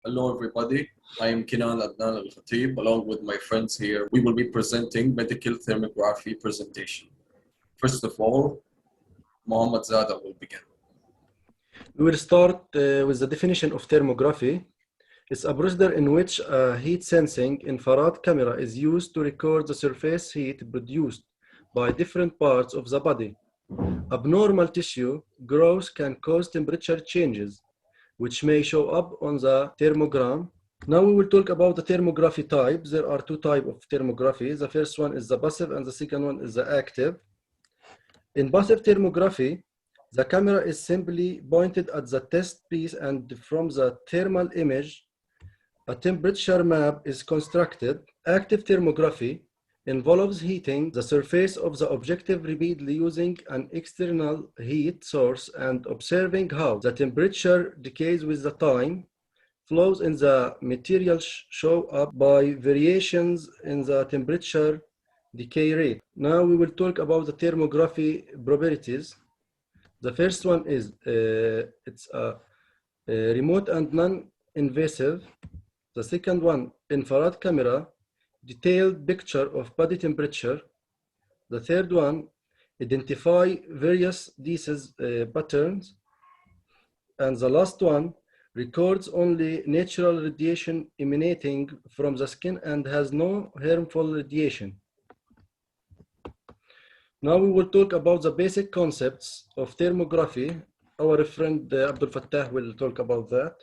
Hello everybody, I am Kenan El Khateeb. Along with my friends here, we will be presenting medical thermography presentation. First of all, Mohammed ZAHDA will begin. We will start with the definition of thermography. It's a procedure in which a heat-sensing infrared camera is used to record the surface heat produced by different parts of the body. Abnormal tissue growth can cause temperature changes, which may show up on the thermogram. Now we will talk about the thermography types. There are two types of thermography. The first one is the passive and the second one is the active. In passive thermography, the camera is simply pointed at the test piece, and from the thermal image, a temperature map is constructed. Active thermography involves heating the surface of the objective repeatedly using an external heat source and observing how the temperature decays with the time. Flows in the material show up by variations in the temperature decay rate. Now we will talk about the thermography properties. The first one is it's a remote and non-invasive. The second one, infrared camera, detailed picture of body temperature. The third one, identify various disease patterns. And the last one, records only natural radiation emanating from the skin and has no harmful radiation. Now we will talk about the basic concepts of thermography. Our friend Abdulfattah will talk about that.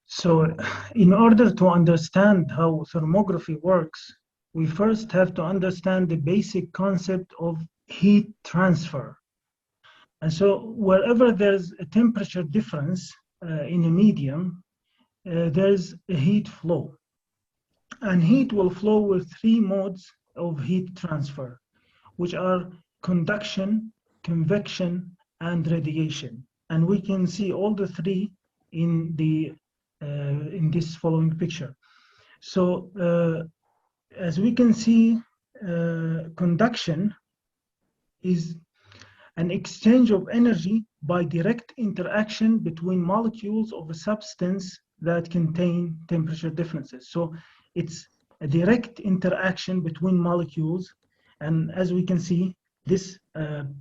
So in order to understand how thermography works, we first have to understand the basic concept of heat transfer. And so wherever there's a temperature difference in a medium, there's a heat flow. And heat will flow with three modes of heat transfer, which are conduction, convection, and radiation. And we can see all the three in this following picture. So as we can see, conduction is an exchange of energy by direct interaction between molecules of a substance that contain temperature differences. So it's a direct interaction between molecules. And as we can see, this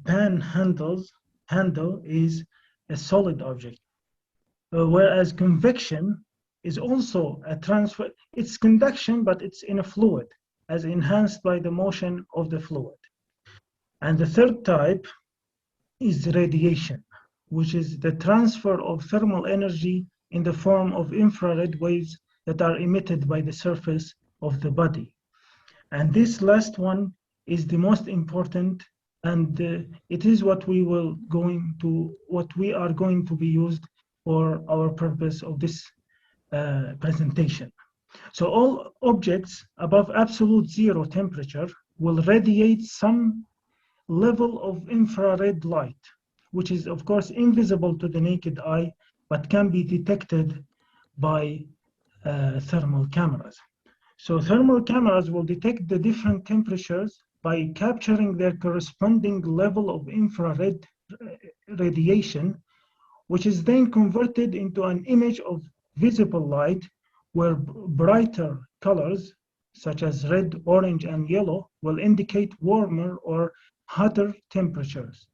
handle is a solid object. Whereas convection is also a transfer. It's conduction, but it's in a fluid, as enhanced by the motion of the fluid. And the third type is radiation, which is the transfer of thermal energy in the form of infrared waves that are emitted by the surface of the body. And this last one is the most important, and it is what we are going to be used for our purpose of this presentation. So all objects above absolute zero temperature will radiate some level of infrared light, which is of course invisible to the naked eye, but can be detected by thermal cameras. So thermal cameras will detect the different temperatures by capturing their corresponding level of infrared radiation, which is then converted into an image of visible light, where brighter colors such as red, orange, and yellow will indicate warmer or hotter temperatures,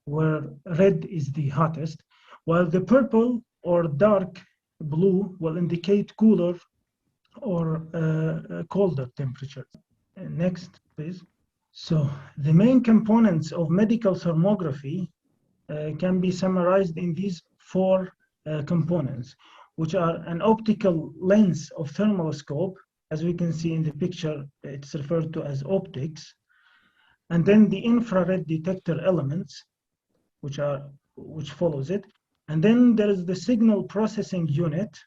where red is the hottest, while the purple or dark blue will indicate cooler or colder temperatures. Next, please. So the main components of medical thermography can be summarized in these four components, which are an optical lens of thermoscope. As we can see in the picture, it's referred to as optics. And then the infrared detector elements, which follows it. And then there is the signal processing unit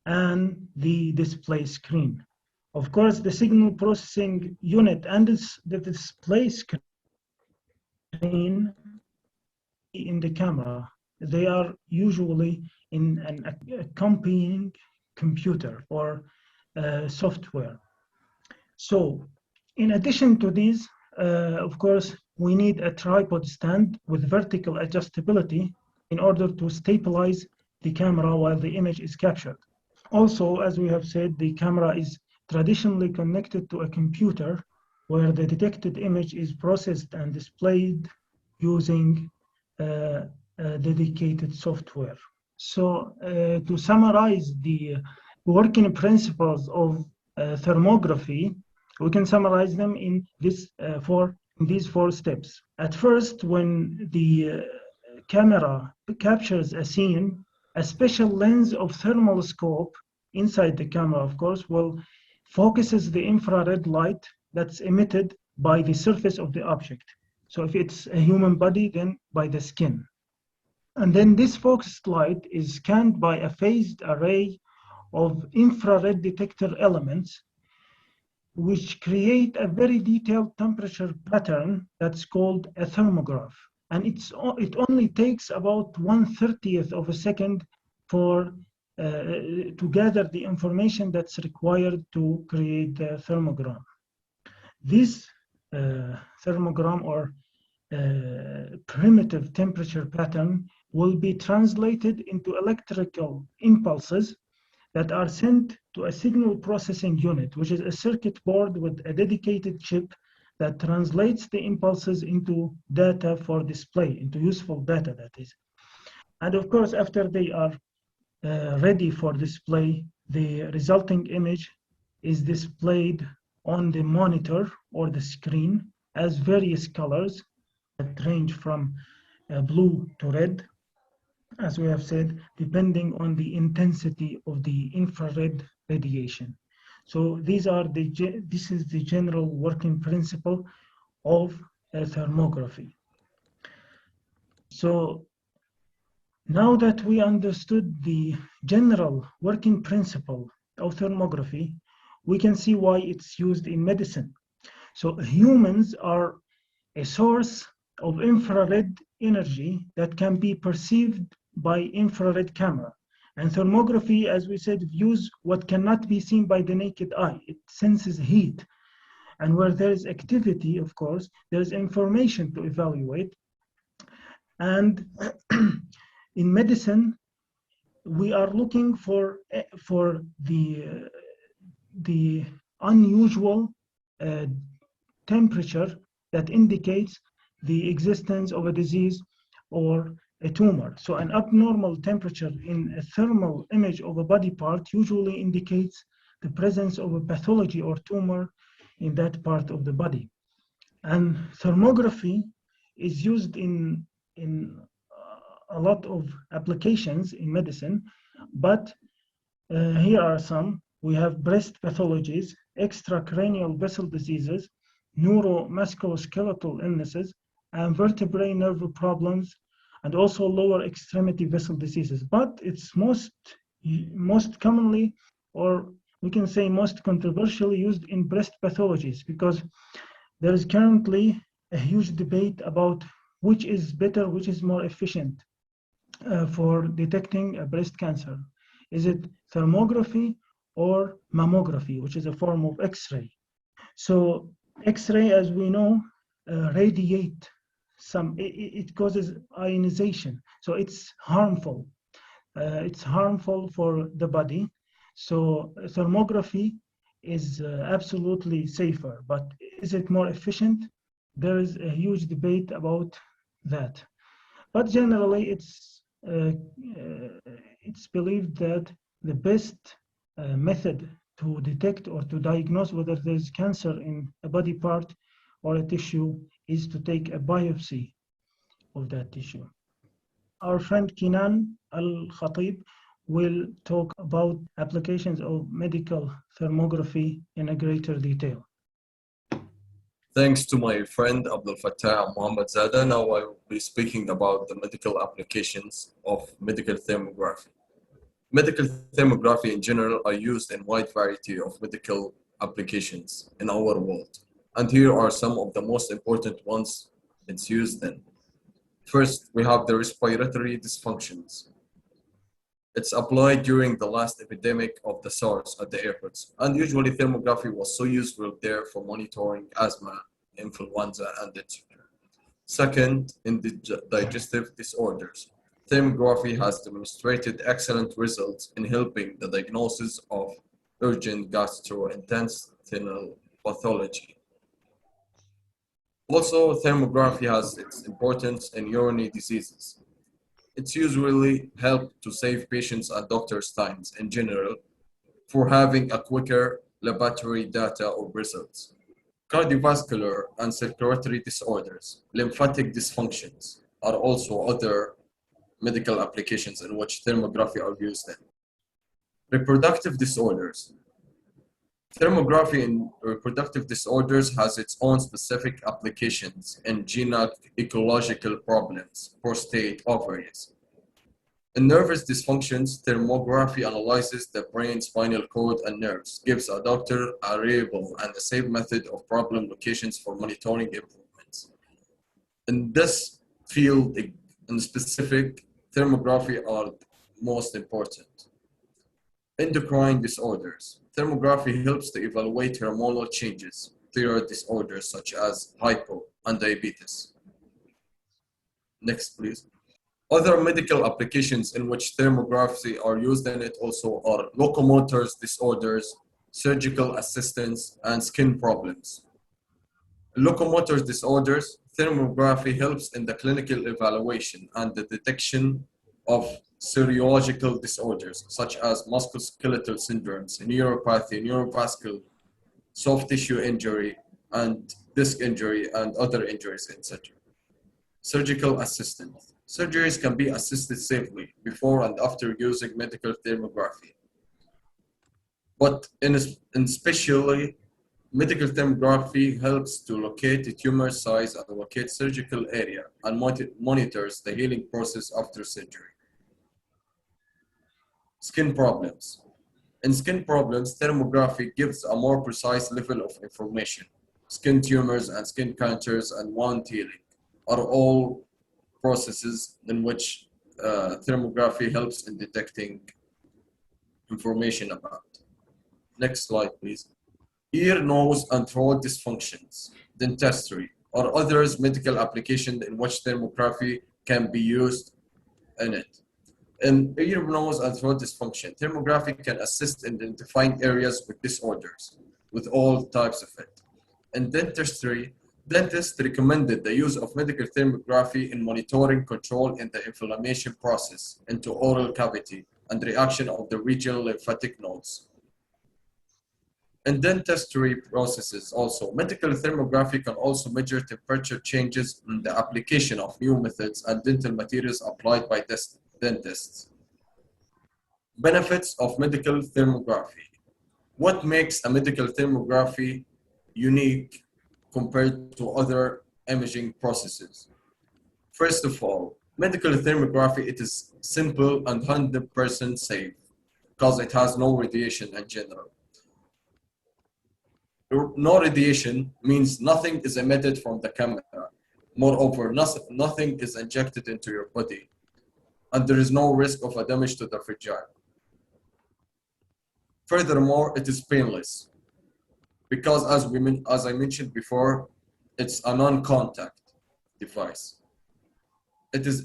and the display screen. Of course, the signal processing unit and the display screen in the camera, they are usually in an accompanying computer or software. So in addition to these, of course, we need a tripod stand with vertical adjustability in order to stabilize the camera while the image is captured. Also, as we have said, the camera is traditionally connected to a computer where the detected image is processed and displayed using dedicated software. So to summarize the working principles of thermography, we can summarize them in these four steps. At first, when the camera captures a scene, a special lens of thermal scope inside the camera, of course, will focuses the infrared light that's emitted by the surface of the object. So if it's a human body, then by the skin. And then this focused light is scanned by a phased array of infrared detector elements, which create a very detailed temperature pattern that's called a thermograph. And it only takes about 1/30th of a second to gather the information that's required to create a thermogram. This thermogram or primitive temperature pattern will be translated into electrical impulses that are sent to a signal processing unit, which is a circuit board with a dedicated chip that translates the impulses into data for display, into useful data, that is. And of course, after they are ready for display, the resulting image is displayed on the monitor or the screen as various colors that range from blue to red, as we have said, depending on the intensity of the infrared radiation. So this is the general working principle of thermography. So now that we understood the general working principle of thermography, we can see why it's used in medicine. So humans are a source of infrared energy that can be perceived by infrared camera. And thermography, as we said, views what cannot be seen by the naked eye. It senses heat. And where there is activity, of course, there's information to evaluate. And in medicine, we are looking for the unusual temperature that indicates the existence of a disease or a tumor. So an abnormal temperature in a thermal image of a body part usually indicates the presence of a pathology or tumor in that part of the body. And thermography is used in a lot of applications in medicine, but here are some. We have breast pathologies, extracranial vessel diseases, neuromusculoskeletal illnesses, and vertebrae nerve problems, and also lower extremity vessel diseases. But it's most commonly, or we can say most controversially, used in breast pathologies, because there is currently a huge debate about which is better, which is more efficient for detecting a breast cancer. Is it thermography or mammography, which is a form of X-ray? So X-ray, as we know, radiate it causes ionization, so it's harmful. It's harmful for the body. So thermography is absolutely safer, but is it more efficient? There is a huge debate about that. But generally, it's believed that the best method to detect or to diagnose whether there's cancer in a body part or a tissue is to take a biopsy of that tissue. Our friend Kenan EL KHATEEB will talk about applications of medical thermography in a greater detail. Thanks to my friend Abdulfattah Mohammed ZAHDA, now I will be speaking about the medical applications of medical thermography. Medical thermography in general are used in a wide variety of medical applications in our world. And here are some of the most important ones it's used in. First, we have the respiratory dysfunctions. It's applied during the last epidemic of the SARS at the airports, and usually thermography was so useful there for monitoring asthma, influenza, and etc. Second, in the digestive disorders. thermography has demonstrated excellent results in helping the diagnosis of urgent gastrointestinal pathology. Also, thermography has its importance in urinary diseases. It's usually helped to save patients and doctors' times in general for having a quicker laboratory data or results. Cardiovascular and circulatory disorders, lymphatic dysfunctions are also other medical applications in which thermography are used in. Reproductive disorders. Thermography in reproductive disorders has its own specific applications in gynecological problems, prostate, ovaries. In nervous dysfunctions, thermography analyzes the brain, spinal cord, and nerves, gives a doctor a reliable and a safe method of problem locations for monitoring improvements. In this field, in specific, thermography are most important. Endocrine disorders. Thermography helps to evaluate hormonal changes, thyroid disorders such as hypo and diabetes. Next, please. Other medical applications in which thermography are used in it also are locomotor disorders, surgical assistance, and skin problems. Locomotor disorders, thermography helps in the clinical evaluation and the detection of serological disorders such as musculoskeletal syndromes, neuropathy, neurovascular, soft tissue injury, and disc injury, and other injuries, etc. Surgical assistance. Surgeries can be assisted safely before and after using medical thermography. But especially, medical thermography helps to locate the tumor size and locate surgical area and monitors the healing process after surgery. Skin problems. In skin problems, thermography gives a more precise level of information. Skin tumors and skin cancers and wound healing are all processes in which thermography helps in detecting information about. Next slide, please. Ear, nose, and throat dysfunctions, dentistry, or others medical applications in which thermography can be used in it. In ear, nose, and throat dysfunction, thermography can assist in identifying areas with disorders, with all types of it. In dentistry, dentists recommended the use of medical thermography in monitoring control in the inflammation process into oral cavity and reaction of the regional lymphatic nodes. In dentistry processes also, medical thermography can also measure temperature changes in the application of new methods and dental materials applied by dentists. Benefits of medical thermography. What makes a medical thermography unique compared to other imaging processes? First of all, medical thermography, it is simple and 100% safe because it has no radiation in general. No radiation means nothing is emitted from the camera. Moreover, nothing is injected into your body, and there is no risk of a damage to the vagina. Furthermore, it is painless because, as I mentioned before, it's a non-contact device. It is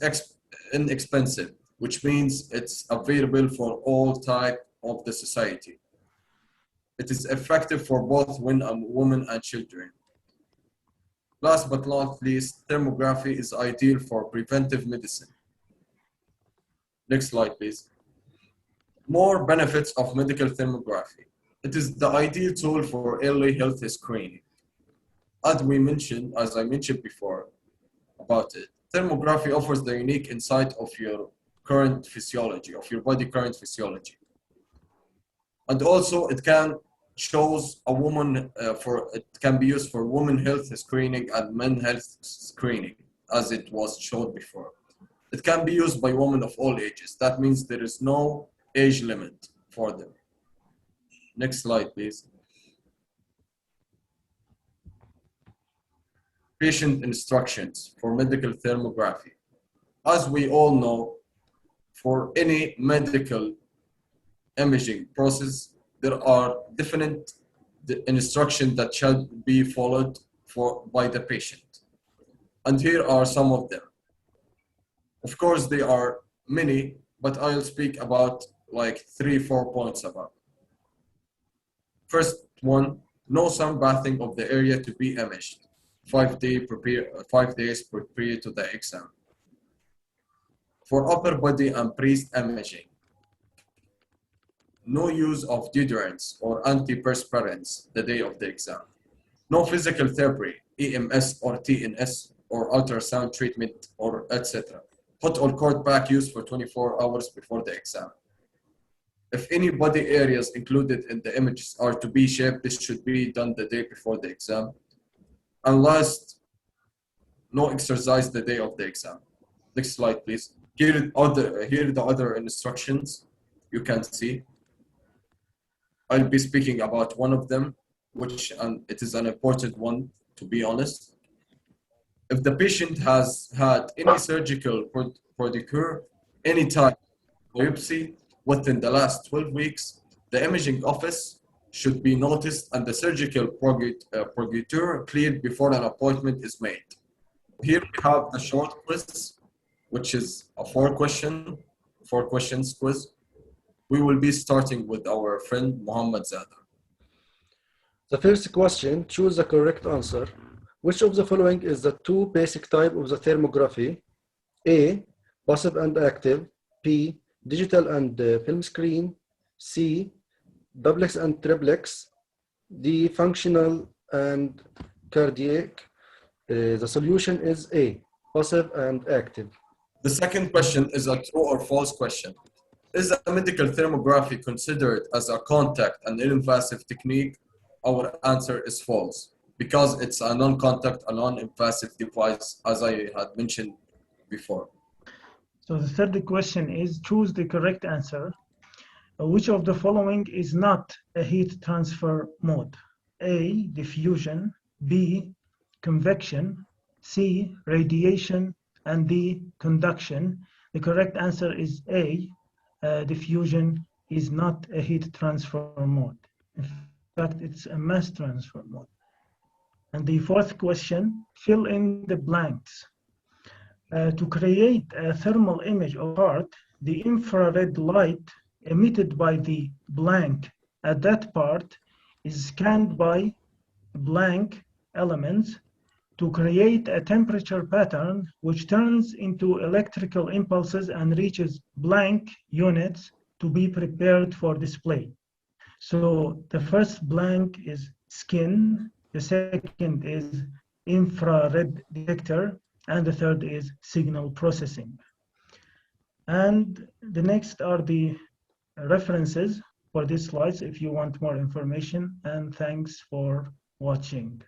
inexpensive, which means it's available for all types of the society. It is effective for both women and children. Last but not least, thermography is ideal for preventive medicine. Next slide, please. More benefits of medical thermography. It is the ideal tool for early health screening. As I mentioned before about it, thermography offers the unique insight of your current physiology, of your body current physiology. And also it can shows a woman it can be used for women health screening and men health screening, as it was showed before. It can be used by women of all ages. That means there is no age limit for them. Next slide, please. Patient instructions for medical thermography. As we all know, for any medical imaging process, there are different instructions that shall be followed by the patient. And here are some of them. Of course, they are many, but I'll speak about like 3-4 points about. First one, no sunbathing of the area to be imaged. 5 days prior to the exam. For upper body and breast imaging, no use of deodorants or antiperspirants the day of the exam. No physical therapy, EMS or TNS, or ultrasound treatment, or etc. Hot or cold pack used for 24 hours before the exam. If any body areas included in the images are to be shaped, this should be done the day before the exam. And last, no exercise the day of the exam. Next slide, please. Here are the other instructions you can see. I'll be speaking about one of them, which it is an important one, to be honest. If the patient has had any surgical procedure, any type of biopsy within the last 12 weeks, the imaging office should be noticed and the surgical procedure cleared before an appointment is made. Here we have the short quiz, which is a 4 questions quiz. We will be starting with our friend Mohammed ZAHDA. The first question, choose the correct answer. Which of the following is the 2 basic type of the thermography? A, passive and active. B, digital and film screen. C, duplex and triplex. D, functional and cardiac. The solution is A, passive and active. The second question is a true or false question. Is a medical thermography considered as a contact and invasive technique? Our answer is false, because it's a non-contact, a non-invasive device, as I had mentioned before. So the third question is, choose the correct answer. Which of the following is not a heat transfer mode? A, diffusion. B, convection. C, radiation. And D, conduction. The correct answer is A, diffusion is not a heat transfer mode. In fact, it's a mass transfer mode. And the fourth question, fill in the blanks. To create a thermal image of part, the infrared light emitted by the blank at that part is scanned by blank elements to create a temperature pattern which turns into electrical impulses and reaches blank units to be prepared for display. So the first blank is skin, the second is infrared detector, and the third is signal processing. And the next are the references for these slides if you want more information, and thanks for watching.